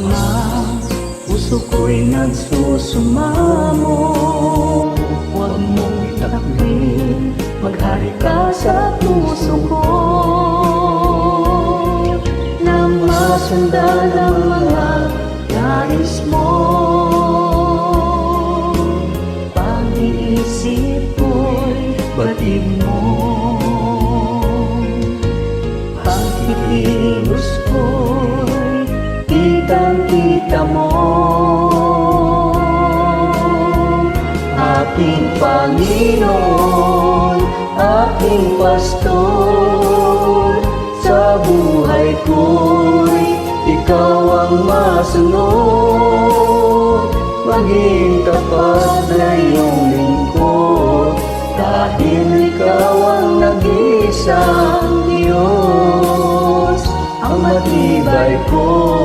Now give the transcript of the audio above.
Ama, puso ko'y nagsusumamo. Huwag mong itakbil, maghari ka sa puso ko, na masundan ang mga nais mo. Pag-iisip ko'y batid mo, pag-ilos ko'y kitang-kita mo. Aking Panginoon, aking Pastor, sa buhay ko'y ikaw ang masunod. Maging tapat na iyong lingkod, dahil ikaw ang nag-iisang Diyos, ang matibay ko.